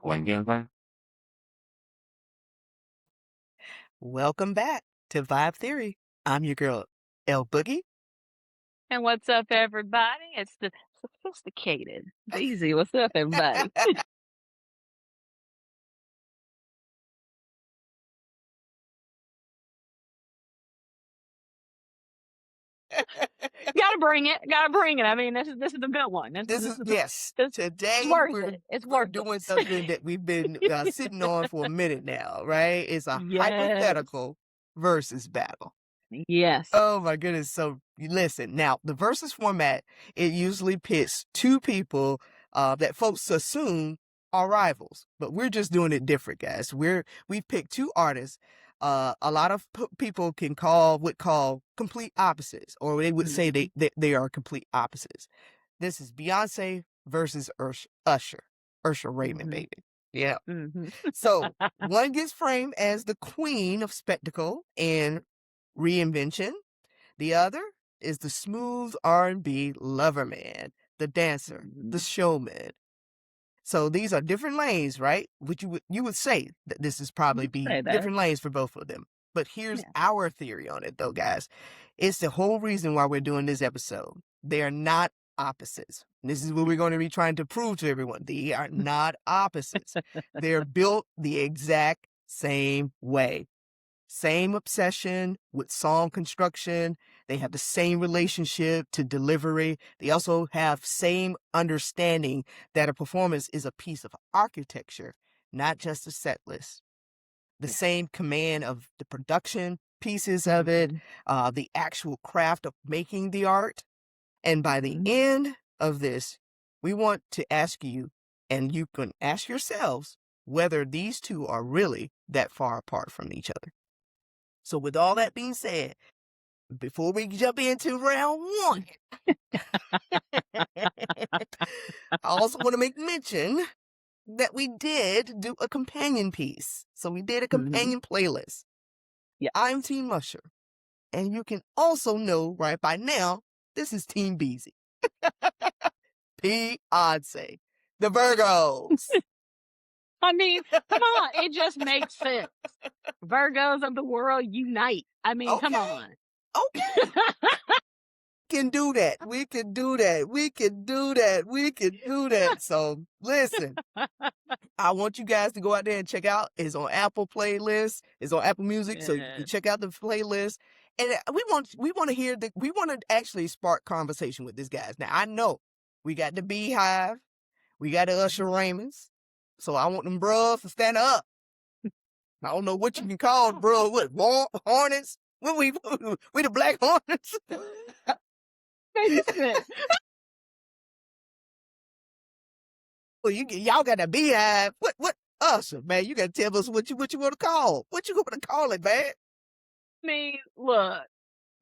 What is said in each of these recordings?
cuéntenme. Welcome back to Vibe Theory. I'm your girl, El Boogie. And what's up, everybody? It's the sophisticated Beezy. What's up, everybody? Gotta bring it. Gotta bring it. I mean, this is the good one. Yes. This Today it's worth we're it. It's we're worth doing it. something that we've been sitting on for a minute now, right? It's a Yes. hypothetical versus battle. Yes. Oh my goodness. So listen, now the versus format, it usually pits two people that folks assume are rivals, but we're just doing it different, guys. We've picked two artists. A lot of people would call complete opposites, or they would say they are complete opposites. This is Beyoncé versus Usher Raymond, baby. Yeah. So one gets framed as the queen of spectacle and reinvention. The other is the smooth R&B lover man, the dancer, the showman. So these are different lanes, right? Which you would say that this is probably different lanes for both of them. But here's our theory on it, though, guys. It's the whole reason why we're doing this episode. They are not opposites. This is what we're going to be trying to prove to everyone. They are not opposites. They're built the exact same way. Same obsession with song construction. They have the same relationship to delivery. They also have same understanding that a performance is a piece of architecture, not just a set list. The same command of the production pieces of it, the actual craft of making the art. And by the end of this, we want to ask you, and you can ask yourselves, whether these two are really that far apart from each other. So with all that being said, before we jump into round one, I also want to make mention that we did do a companion piece. So we did a companion playlist. Yeah. I'm Team Usher. And you can also know right by now, this is Team Beezy. Beyoncé. The Virgos. I mean, come on. It just makes sense. Virgos of the world unite. I mean, come on. Okay. Can do that. We can do that. We can do that. We can do that. So listen, I want you guys to go out there and check out. It's on Apple playlist. It's on Apple Music. So you can check out the playlist. And we want to actually spark conversation with these guys. Now I know we got the Beehive, we got the Usher Raymonds. So I want them bros to stand up. I don't know what you can call bro. What Hornets? What we the Black Hornets? Well, y'all got a Beehive. What Usher, man? You gotta tell us what you want to call. What you want to call it, man? I mean, look.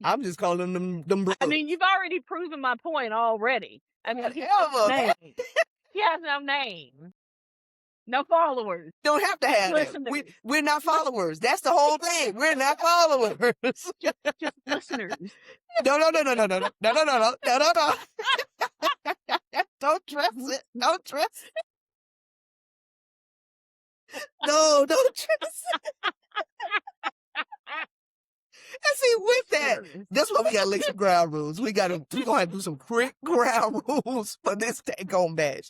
I'm just calling them bros. I mean, you've already proven my point already. I mean, he has no name. No followers. Don't have to have that. We're not followers. That's the whole thing. We're not followers. Just listeners. No. Don't trust it. Don't trust it. No, don't trust it. And see, with that, that's why we gotta lay some ground rules. We're gonna have to do some quick ground rules for this take-home match.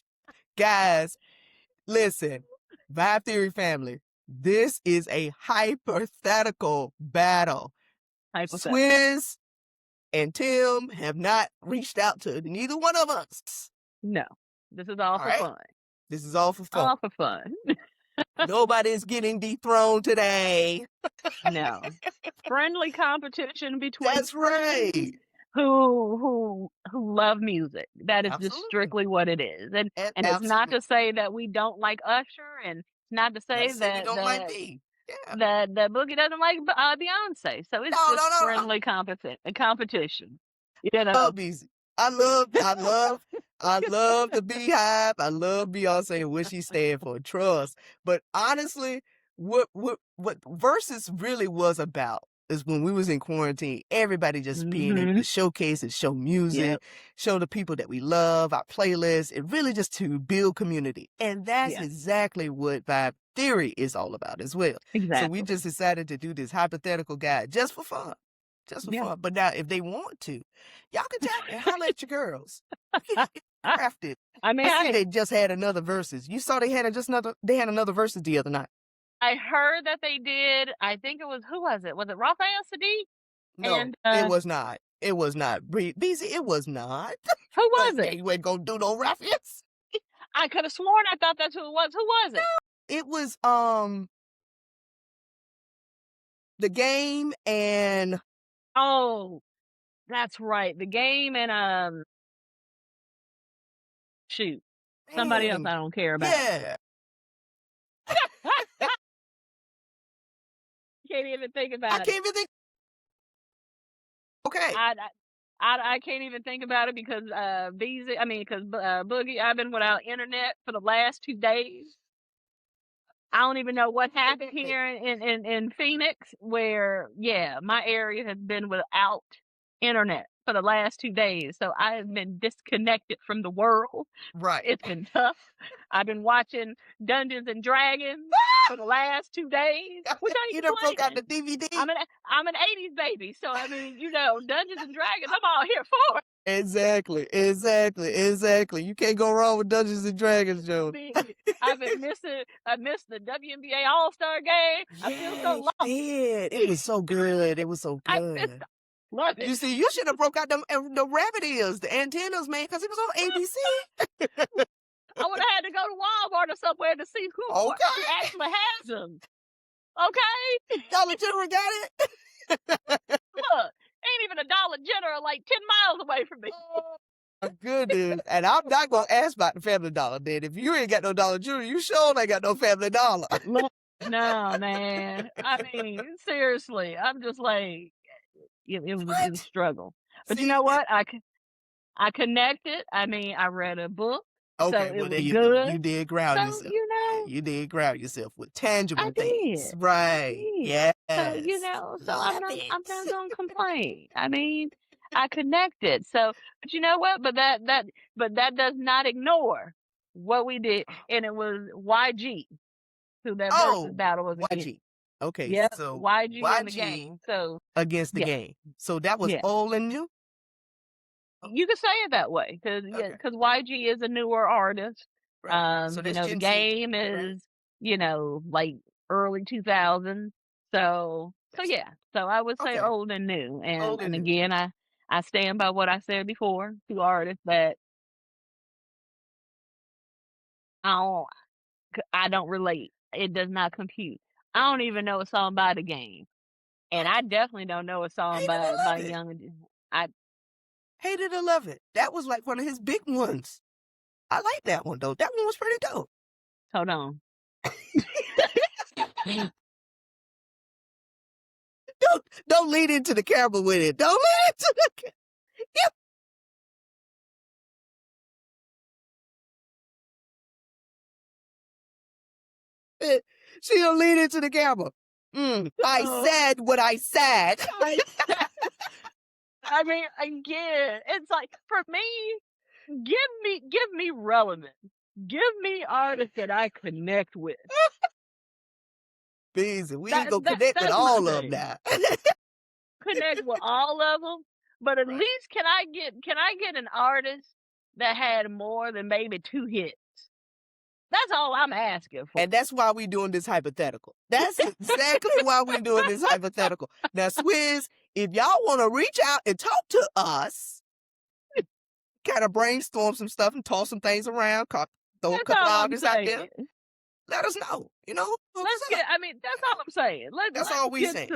Guys, listen, Vibe Theory family, this is a hypothetical battle. Swizz and Tim have not reached out to neither one of us. No, this is all for fun. This is all for fun. All for fun. Nobody's getting dethroned today. No. Friendly competition between That's right. Who love music. That is just strictly what it is. And it's not to say that we don't like Usher, and it's not to say that don't like me. Yeah. That Boogie doesn't like Beyonce. So it's just friendly competition. You know. I love the Beehive. I love Beyonce and what she stands for. Trust. But honestly, what Versus really was about is when we was in quarantine, everybody just being able to showcase and show music, show the people that we love, our playlists, and really just to build community. And that's exactly what Vibe Theory is all about as well. Exactly. So we just decided to do this hypothetical guide just for fun. Just for fun. But now, if they want to, y'all can tap and holler at your girls. Crafted. I mean, I see they just had another verses. You saw they had another verses the other night. I heard that they did. I think it was, who was it? Was it Raphael Sadiq? No, it was not. It was not. BZ, it was not. Who was it? You ain't gonna do no Raphael. I could have sworn I thought that's who it was. Who was it? No, it was The Game and oh, that's right. The Game and shoot. Somebody else I don't care about. Yeah. Can't even think about it. I can't even think. Okay. I can't even think about it because Boogie, I've been without internet for the last 2 days. I don't even know what happened here in Phoenix, where my area has been without internet for the last 2 days. So I have been disconnected from the world. Right. It's been tough. I've been watching Dungeons and Dragons for the last 2 days. Which I you done broke out the DVD. I'm an 80s baby, so I mean, Dungeons and Dragons, I'm all here for it. Exactly. You can't go wrong with Dungeons and Dragons, Joe. I missed the WNBA All-Star game. I feel so lost. It was so good. I missed Love it. You see, you should have broke out the rabbit ears, the antennas, man, because it was on ABC. I would have had to go to Walmart or somewhere to see who actually has them. Okay? Dollar General got it. Look, ain't even a Dollar General like 10 miles away from me. Oh, my goodness. And I'm not going to ask about the Family Dollar, then. If you ain't got no Dollar General, you sure ain't got no Family Dollar. No, man. I mean, seriously. I'm just like, it was a struggle. But you know what? I connected. I mean, I read a book. Okay, so well, it was you good. You did ground yourself. You did ground yourself with tangible things. Right. Yes. So, I'm not going to complain. I mean, I connected. So, but you know what? But that does not ignore what we did. And it was YG who that versus battle was against. YG. Okay, yep, so YG in the Game. So against the Game. So that was old and new? You could say it that way because YG is a newer artist. Right. So the Game is like early 2000s. So I would say old and new. And again, I stand by what I said before. 2 artists that I don't relate. It does not compute. I don't even know a song by the Game, and I definitely don't know a song by Young. I Hate It or Love It. That was like one of his big ones. I like that one though. That one was pretty dope. Hold on. Don't lead into the camera with it. Don't lead into the camera. Yep. She don't lead into the camera. I said what I said. I mean, again, it's like, for me, give me relevant. Give me artists that I connect with. Beezy, we ain't gonna connect with all of them now. Connect with all of them, but at least can I get an artist that had more than maybe 2 hits? That's all I'm asking for. And that's why we're doing this hypothetical. That's exactly why we're doing this hypothetical. Now, Swizz, if y'all want to reach out and talk to us, kind of brainstorm some stuff and toss some things around, throw a couple artists out there, let us know. That's all I'm saying. Let's all we get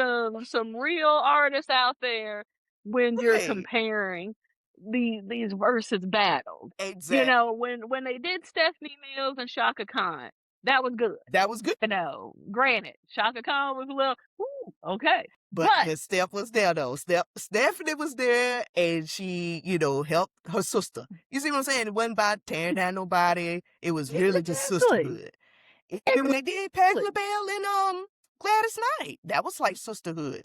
some real artists out there when you're comparing these versus battles. Exactly. When they did Stephanie Mills and Shaka Khan, that was good. Granted, Shaka Khan was a little okay. But Steph was there though. Stephanie was there, and she, helped her sister. You see what I'm saying? It wasn't about tearing down nobody. It was really just sisterhood. And when they did Patti LaBelle and Gladys Knight, that was like sisterhood.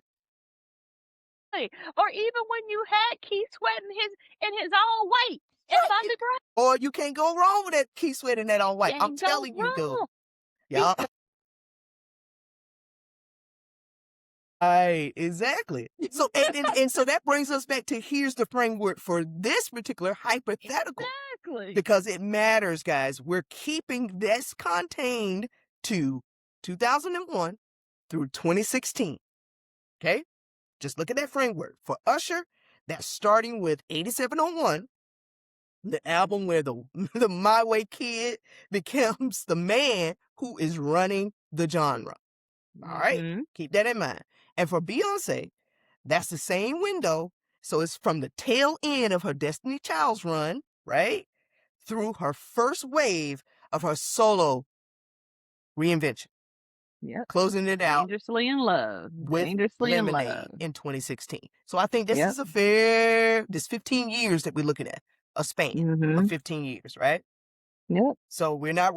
Or even when you had Keith Sweat in his all white in Thunder Ground. Or you can't go wrong with that Keith Sweat in that all white. I'm Can't go telling you, though. wrong. Yeah. Right, exactly. So and so that brings us back to here's the framework for this particular hypothetical. Exactly. Because it matters, guys. We're keeping this contained to 2001 through 2016. Okay? Just look at that framework. For Usher, that's starting with 8701, the album where the My Way Kid becomes the man who is running the genre. All right? Mhm. Keep that in mind. And for Beyoncé, that's the same window. So it's from the tail end of her Destiny Child's run, right? Through her first wave of her solo reinvention. Yep. Closing it out Dangerously in Love. with Dangerously in Lemonade Love. in 2016. So I think this Yep. is this 15 years that we're looking at, a span of 15 years, right? Yep. So we're not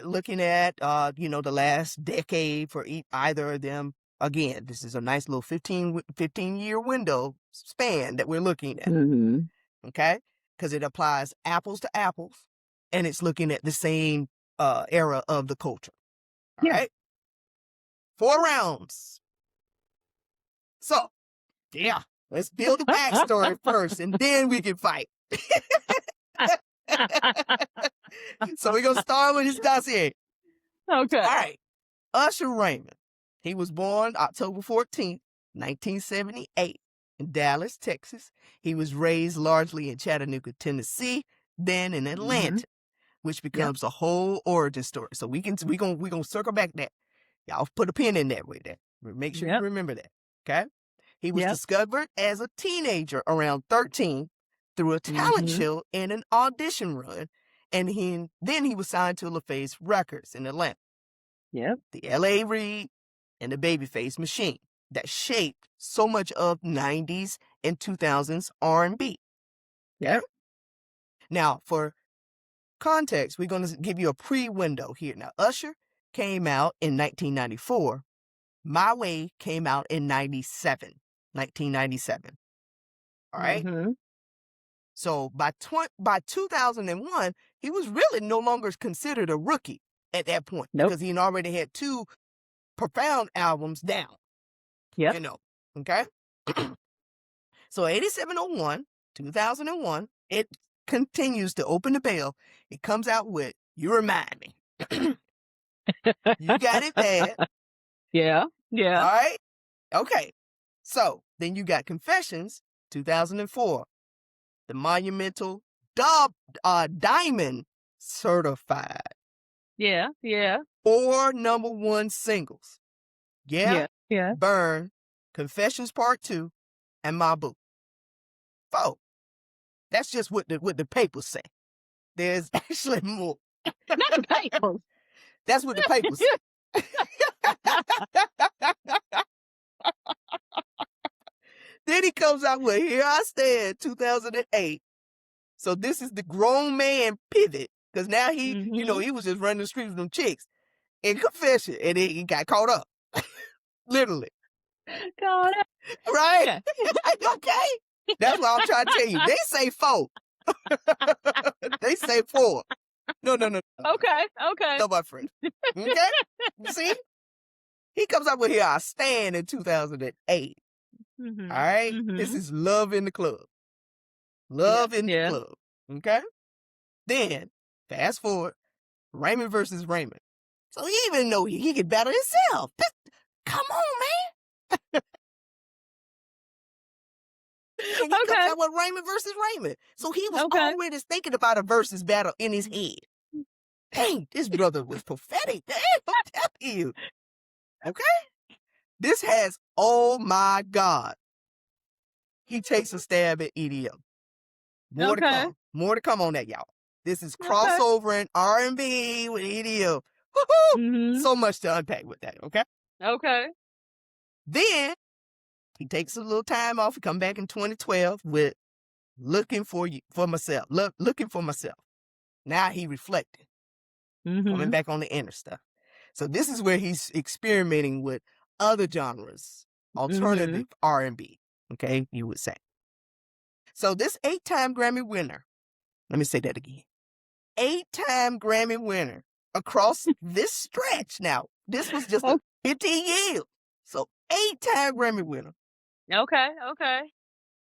looking at the last decade for either of them. Again, this is a nice little 15 year window span that we're looking at. Mhm. Okay? Because it applies apples to apples, and it's looking at the same era of the culture. All right? 4 rounds. So, yeah, let's build the backstory first, and then we can fight. So we're going to start with his dossier. Okay. All right. Usher Raymond. He was born October 14th, 1978 in Dallas, Texas. He was raised largely in Chattanooga, Tennessee, then in Atlanta, which becomes a whole origin story. So we're gonna circle back that. Y'all put a pin in that with that. Make sure you remember that. Okay? He was discovered as a teenager around 13 through a talent show and an audition run, and then he was signed to LaFace Records in Atlanta. Yep. The L.A. Reid and the Babyface Machine that shaped so much of 90s and 2000s R&B. Yep. Now, for context, we're going to give you a pre-window here. Now, Usher came out in 1994. My Way came out in 1997. All right? So by 2001, he was really no longer considered a rookie at that point because he already had 2 profound albums down. Yep. Okay? So 8701, 2001, it continues to open the bell. It comes out with You Remind Me. You Got It Bad. Yeah. Yeah. All right? Okay. So then you got Confessions, 2004. The monumental Diamond Certified. Yeah. Yeah. 4 #1 singles. Yeah. Burn, Confessions Part 2, and My Boo. 4. That's just what the papers say. There's actually more. Not the papers. That's what the papers say. Then he comes out with Here I Stand, 2008. So this is the grown man pivot. Because now he was just running the streets with them chicks. In Confession. And he got caught up. Literally. Caught up. Right? Okay. That's what I'm trying to tell you. They say 4. They say 4. No. Okay. No, my friend. Okay? You see? He comes up with Here I Stand in 2008. All right? This is Love in the Club. Love in the Club. Okay? Then, fast forward, Raymond versus Raymond. So even though he could battle himself, come on, man. And he comes out with Raymond versus Raymond. So he was already thinking about a versus battle in his head. Dang, this brother was prophetic. Dang, I'm telling you. Okay? This has, oh my God. He takes a stab at EDM. More to come. More to come on that, y'all. This is crossover in R&B with EDM. Woohoo! So much to unpack with that, okay? Okay. Then he takes a little time off. He come back in 2012 with Looking for Myself. Looking for Myself. Now he reflecting. Coming back on the inner stuff. So this is where he's experimenting with other genres, alternative R&B. Okay, you would say. So this 8-time Grammy winner, let me say that again. 8-time Grammy winner across this stretch. Now, this was just Oh. 15 years. So 8-time Grammy winner. Okay.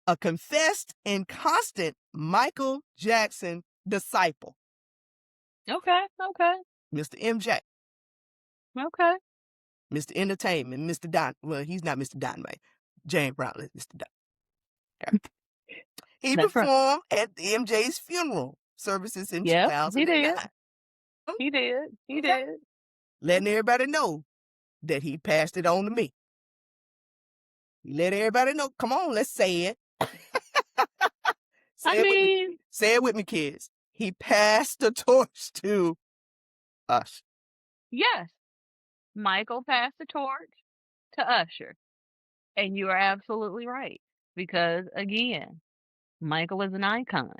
A confessed and constant Michael Jackson disciple. Okay. Mr. MJ. Okay. Mr. Entertainment. Mr. Don. Well, he's not Mr. Dynamite. James Brown is Mr. Don. Okay. He That's right. performed at MJ's funeral services in Yep, 2009. he did. He Okay. did. Letting everybody know that he passed it on to me. He let everybody know. Come on, let's say it. Say it with me, kids. He passed the torch to us. Yes, Michael passed the torch to Usher. And you are absolutely right. Because, again, Michael is an icon.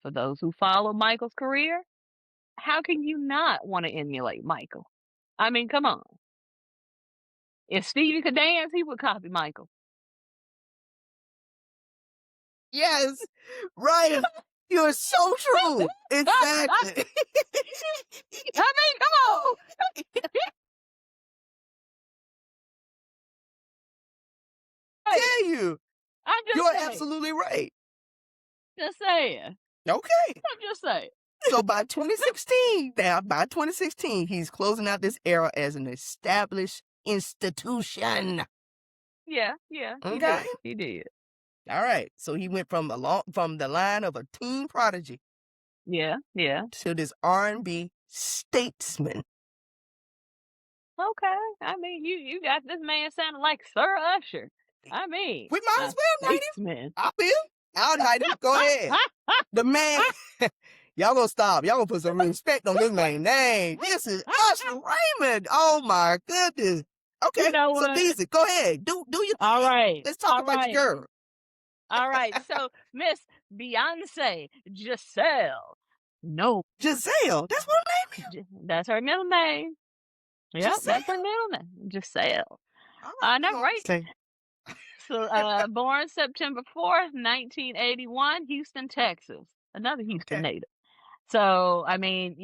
For those who follow Michael's career, how can you not want to emulate Michael? I mean, come on. If Stevie could dance, he would copy Michael. Yes, right. You're so true. Exactly. I mean, come on. Tell you. I'm just You're saying. absolutely right. Just saying. Okay. I'm just saying. So by 2016, he's closing out this era as an established institution. Yeah. Okay. He did. All right. So he went from the line of a teen prodigy. Yeah. To this R&B statesman. Okay. I mean, you got this man sounding like Sir Usher. I mean, We might as well knight him. I'll knight him. Go ahead. The man. Y'all gonna stop. Y'all gonna put some respect on this man's name. This is Usher Raymond. Oh my goodness. Okay, you know so easy. Go ahead. Do your thing. All right. Let's talk about your girl. All right. So Miss Beyoncé Giselle. No. Giselle. That's what her name is. That's her middle name. Yep, that's her middle name. Giselle. I know, right? So, born September 4th, 1981, Houston, Texas. Another Houston native. So, I mean,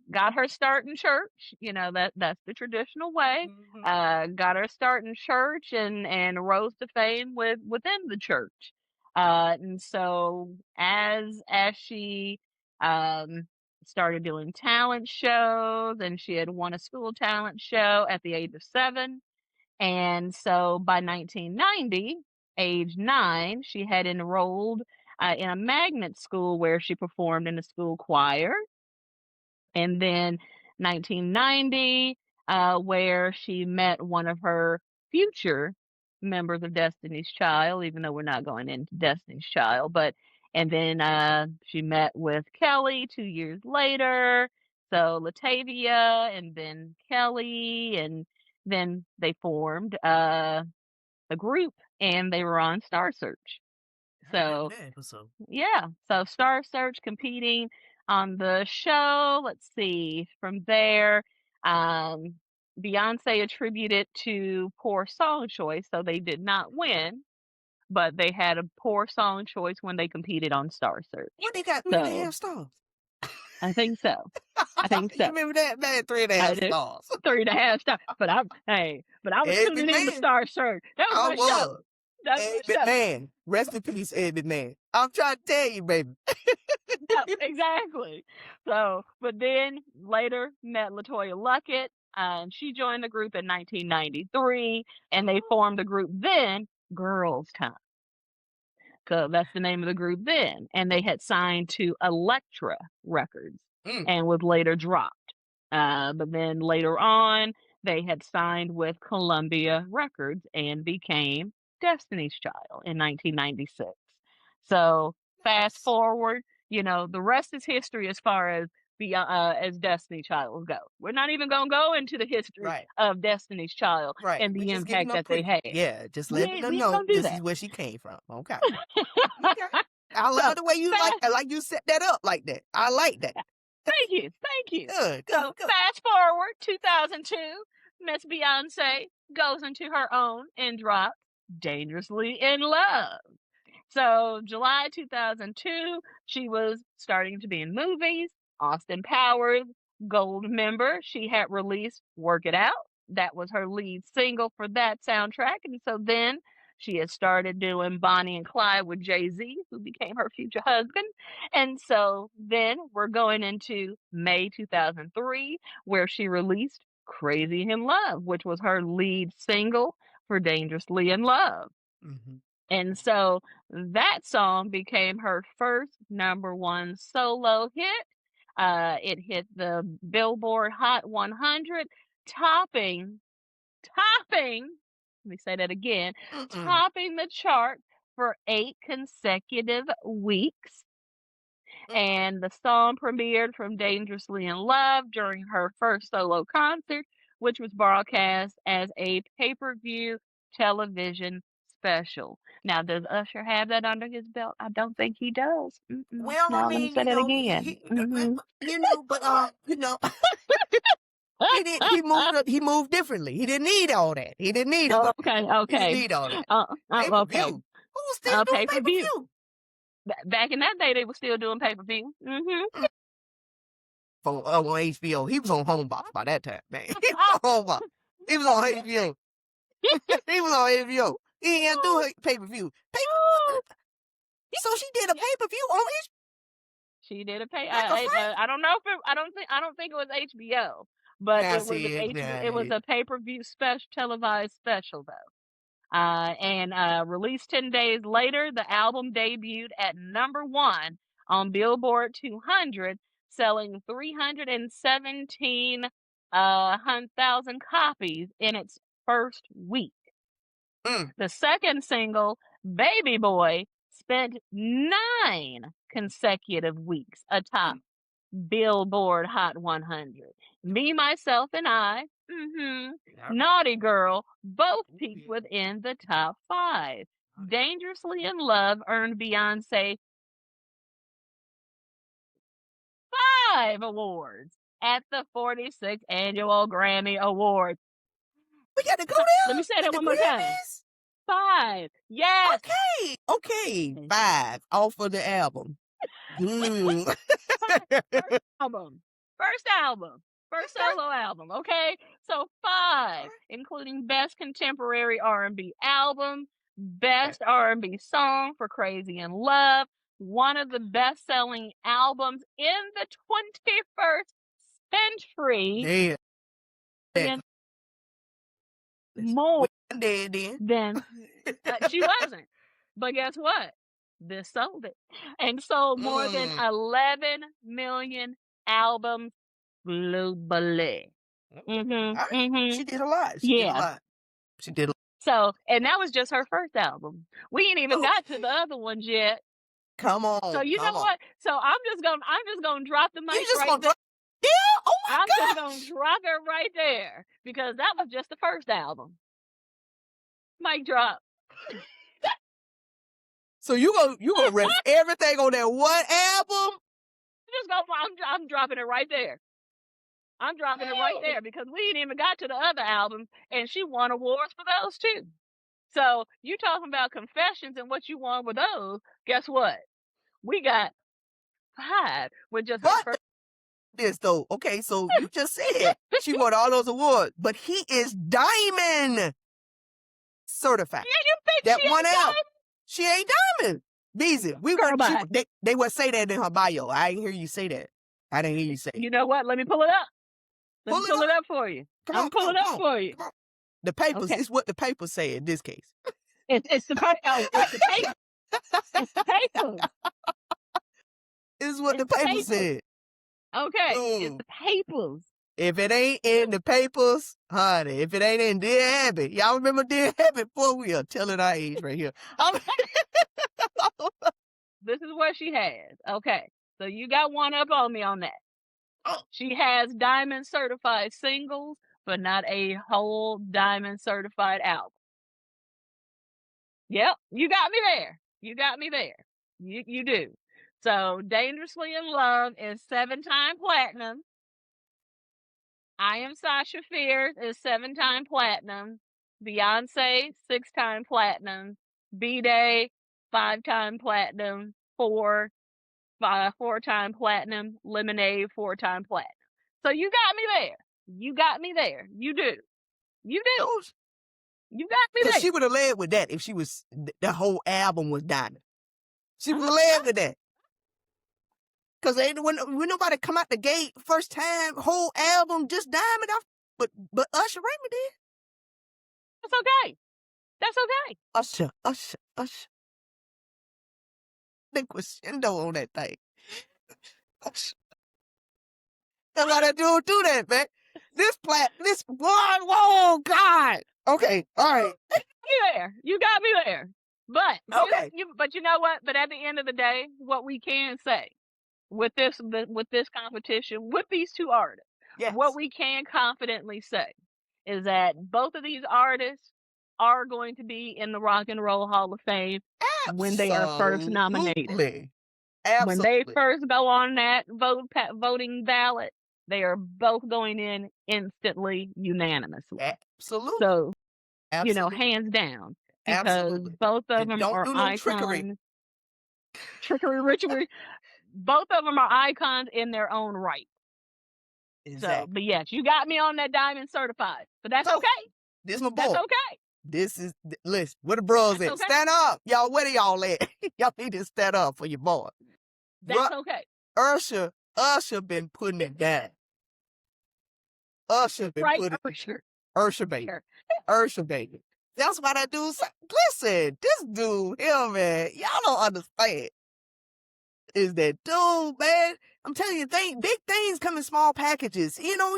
got her start in church. That's the traditional way. Got her start in church and rose to fame within the church. And so as she started doing talent shows, and she had won a school talent show at the age of 7. And so by 1990, age 9, she had enrolled in a magnet school where she performed in the school choir. And then 1990, where she met one of her future members of Destiny's Child, even though we're not going into Destiny's Child, and then she met with Kelly 2 years later. So Latavia and then Kelly, and then they formed a group, and they were on Star Search. So yeah, so Star Search competing on the show. Let's see, from there, Beyoncé attributed to poor song choice, so they did not win, but they had a poor song choice when they competed on Star Search. What, they got 3.5 stars? I think so. You remember that, man? 3.5 stars. 3.5 stars. But I was tuning in to Star Search. That was my show. Ed Man. Rest in peace, Ed Man. I'm trying to tell you, baby. Yeah, exactly. So, but then later met LaToya Luckett, and she joined the group in 1993, and they formed the group then, Girls Time. So that's the name of the group then. And they had signed to Elektra Records and was later dropped. But then later on, they had signed with Columbia Records and became Destiny's Child in 1996. So fast forward, the rest is history as far as Destiny Child go. We're not even gonna go into the history of Destiny's Child and the impact that they had. Yeah, just let them know this is where she came from. Okay. I love the way you like you set that up like that. I like that. Thank you. Good. Fast forward 2002, Miss Beyoncé goes into her own and drops Dangerously in Love. So July 2002, she was starting to be in movies. Austin Powers, Gold member. She had released Work It Out. That was her lead single for that soundtrack. And so then she had started doing Bonnie and Clyde with Jay-Z, who became her future husband. And so then we're going into May 2003, where she released Crazy in Love, which was her lead single for Dangerously in Love. Mm-hmm. And so that song became her first #1 solo hit. It hit the Billboard Hot 100, topping, let me say that again, Mm-mm. topping the chart for 8 consecutive weeks. And the song premiered from Dangerously in Love during her first solo concert, which was broadcast as a pay-per-view television special. Now, does Usher have that under his belt? I don't think he does. Well, I Now, let me mean, say that again. but he moved up. He moved differently. He didn't need all that. He didn't need all. Okay, He didn't okay. need all that. Pay per Okay. view. Who's still doing pay per Pay-per-view. view? Back in that day, they were still doing pay-per-view. On HBO. He was on Homebox by that time, man. He was on Homebox. He was on HBO. He was on HBO. He ain't do pay per view. So she did a pay per view on his. She did a pay. Like I don't know if it, I don't think it was HBO, but I it was see it. it was a pay-per-view special, televised special though. And released 10 days later, the album debuted at #1 on Billboard 200, selling 317,000 copies in its first week. The second single, Baby Boy, spent 9 consecutive weeks atop Billboard Hot 100. Me, Myself, and I, Naughty Girl, both peaked within the top 5. Dangerously in Love earned Beyoncé 5 awards at the 46th Annual Grammy Awards. We got to go there. Let me say that one more time. 5. Yes. Okay. 5 off of the album. First album. First solo album. Okay. So 5, including Best Contemporary R&B Album, Best R&B Song for Crazy in Love, one of the best-selling albums in the 21st century. Yeah. More dead then. than she wasn't. But guess what? This sold it. And sold more than 11 million albums globally. She did a lot. She did a lot. So, and that was just her first album. We ain't even got to the other ones yet. Come on. So you know what? So I'm just gonna drop the mic right there. Yeah, oh my God. I'm just gonna drop it right there because that was just the first album. Mic drop. So you gonna rest everything on that one album? I'm dropping it right there. I'm dropping it right there because we ain't even got to the other albums, and she won awards for those too. So you talking about Confessions and what you won with those? Guess what? We got 5 with just her first. This though, okay. So you just said she won all those awards, but he is diamond certified. Yeah, you think that she one ain't album? diamond? She ain't diamond. Beezy, they would say that in her bio. I didn't hear you say that. I didn't hear you say it. You know what? Let me pull it up. Let me pull it up for you. I'm pull it up for you. The papers. It's what the papers say in this case. It's the paper. It's the paper. It's the paper. It's what the paper said. Okay, it's the papers. If it ain't in the papers, honey, if it ain't in Dear Habit, y'all remember Dear Habit? Boy, we are telling our age right here. This is what she has. Okay, so you got one up on me on that. She has diamond certified singles, but not a whole diamond certified album. Yep, you got me there. You got me there. You do. So Dangerously in Love is 7-time platinum. I Am Sasha Fierce is 7-time platinum. Beyoncé, 6-time platinum. B-Day, 5-time platinum. 4-time platinum. Lemonade, 4-time platinum. So you got me there. You got me there. You do. You do. You got me Because there. she would have led with that if she was, the whole album was diamond. She would have led with that. Because when nobody come out the gate first time, whole album just diamond off. But Usher Raymond did. That's okay. That's okay. Usher. They crescendo on that thing. Usher. That's why that dude do that, man. This boy, whoa, God. Okay, all right. You got me there. But okay. But you know what? But at the end of the day, what we can say with this competition, with these two artists, yes. what we can confidently say is that both of these artists are going to be in the Rock and Roll Hall of Fame when they are first nominated. Absolutely. When they first go on that voting ballot, they are both going in instantly, unanimously. Absolutely. So, absolutely. Hands down. Because absolutely. both of them don't are do no icons. Trickery, ritual. Both of them are icons in their own right. Exactly. So, but yes, you got me on that diamond certified. But that's okay. This is my boy. That's okay. This is, listen, where the bros at? Okay. Stand up. Y'all, where y'all at? Y'all need to stand up for your boy. That's okay. Usher been putting it down. Usher been putting it. Usher baby. Usher baby. That's why that dude said, listen, this dude here, man, y'all don't understand. Is that dude, man? I'm telling you, big things come in small packages. You know,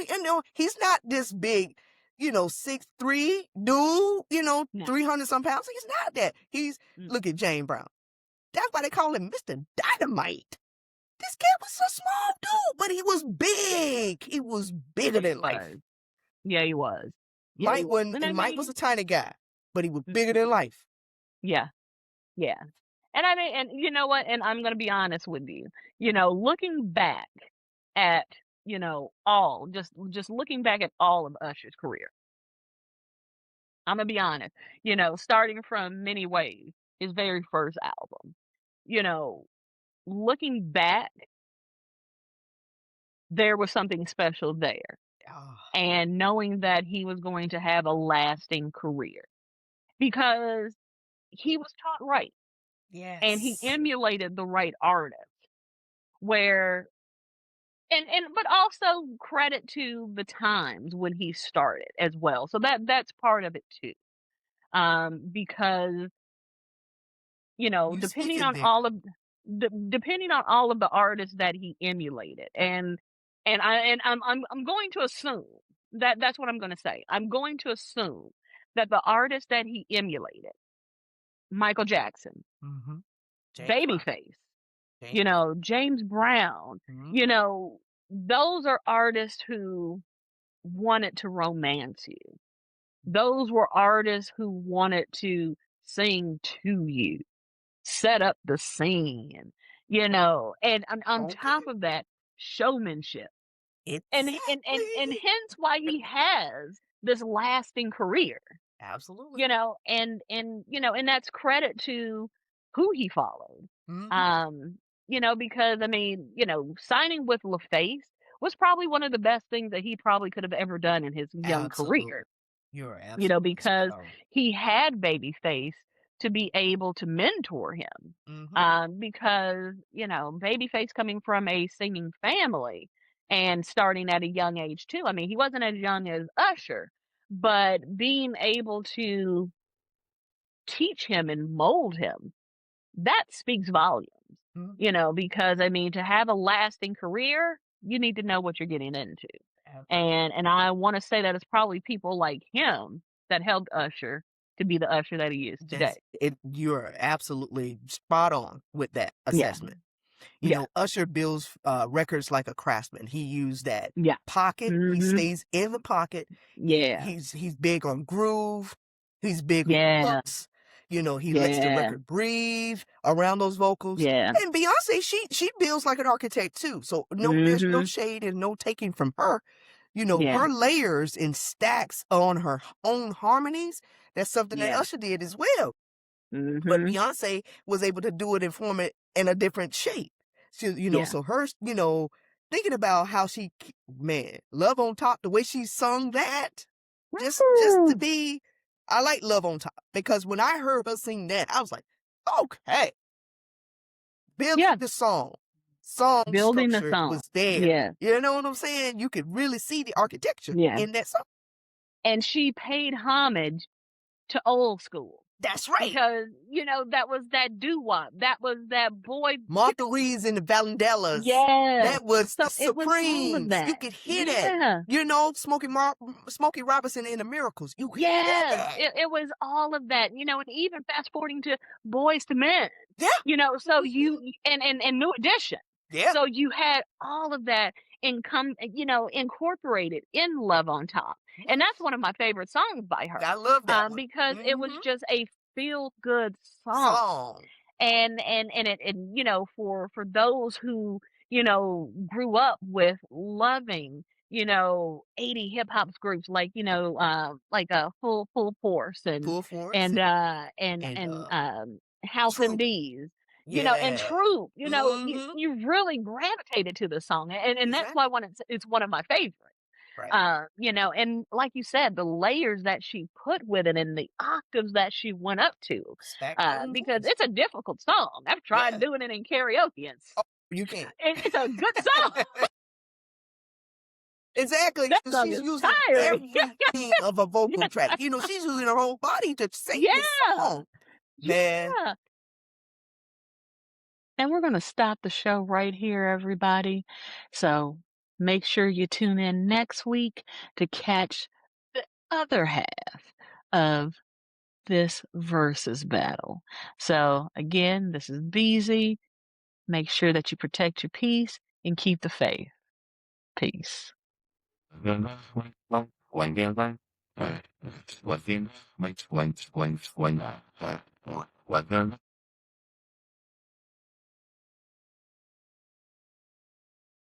he's not this big, 6'3" dude, 300 some pounds. He's not that. Look at James Brown. That's why they call him Mr. Dynamite. This kid was a small dude, but he was big. He was bigger than life. Yeah, he was. Mike was a tiny guy, but he was bigger than life. Yeah. Yeah. And I mean, and you know what? And I'm going to be honest with you. Looking back at, just looking back at all of Usher's career, I'm going to be honest, starting from Many Ways, his very first album, looking back, there was something special there. Oh. And knowing that he was going to have a lasting career because he was taught right. Yes. And he emulated the right artist but also credit to the times when he started as well. So that's part of it too. Because, depending on all of the artists that he emulated and I'm going to assume that's what I'm going to say. I'm going to assume that the artists that he emulated, Michael Jackson, mm-hmm. Babyface, James Brown, mm-hmm. Those are artists who wanted to romance you. Those were artists who wanted to sing to you, set up the scene, and on top of that, showmanship. Exactly. And hence why he has this lasting career. Absolutely. And that's credit to who he followed. Mm-hmm. Because I mean, signing with LaFace was probably one of the best things that he probably could have ever done in his young career. You're absolutely because he had Babyface to be able to mentor him. Mm-hmm. Because, Babyface coming from a singing family and starting at a young age too. I mean, he wasn't as young as Usher, but being able to teach him and mold him, that speaks volumes. Mm-hmm. Because I mean, to have a lasting career, you need to know what you're getting into. Absolutely. And I want to say that it's probably people like him that helped Usher to be the Usher that he is today. You're absolutely spot on with that assessment. Usher builds records like a craftsman. He used that pocket. Mm-hmm. He stays in the pocket. Yeah. He's big on groove. He's big on hooks. He lets the record breathe around those vocals. Yeah. And Beyonce, she builds like an architect too. So there's no shade and no taking from her. Yeah. her layers and stacks on her own harmonies, that's something that Yeah. Usher did as well. But Mhm. Beyoncé was able to do it and form it in a different shape. Yeah. So her, thinking about how man, Love on Top, the way she sung that, just to Woo! be, I like Love on Top because when I heard her sing that, I was like, okay, building Yeah. the song Building the structure song. was there. Yeah. You know what I'm saying? You could really see the architecture Yeah. in that song. And she paid homage to old school That's right. because, that was that doo-wop. That was that boy. Martha Reeves and the Vandellas. Yes. That was the So it was all of Supremes. You that. could hear that. Yeah. Smokey Robinson and the Miracles. You could hear Yes, that. it was all of that, and even fast forwarding to Boys to Men, Yeah. so Mhm. and New Edition. Yeah. So you had all of that incorporated in Love on Top. And that's Yes. one of my favorite songs by her. I love that one. Because it was Hmm. just a feel good song. Song. And for those who grew up with loving 80 hip hop groups like full force Full Force and House Troop. MDs, and Yeah. Troop. Hmm. You really gravitated to the song, and that's Exactly. why it's one of my favorites. Right. And like you said, the layers that she put with it and the octaves that she went up to, Stacked on because voice. it's a difficult song. I've tried Yeah. doing it in karaoke, and You can't. it's a good song. Exactly. That song She's is using tiring. everything of a vocal Yeah, track. She's using her whole body to sing this yeah, song. Man, yeah. And we're going to stop the show right here, everybody. So make sure you tune in next week to catch the other half of this versus battle. So again, this is Beezy. Make sure that you protect your peace and keep the faith. Peace.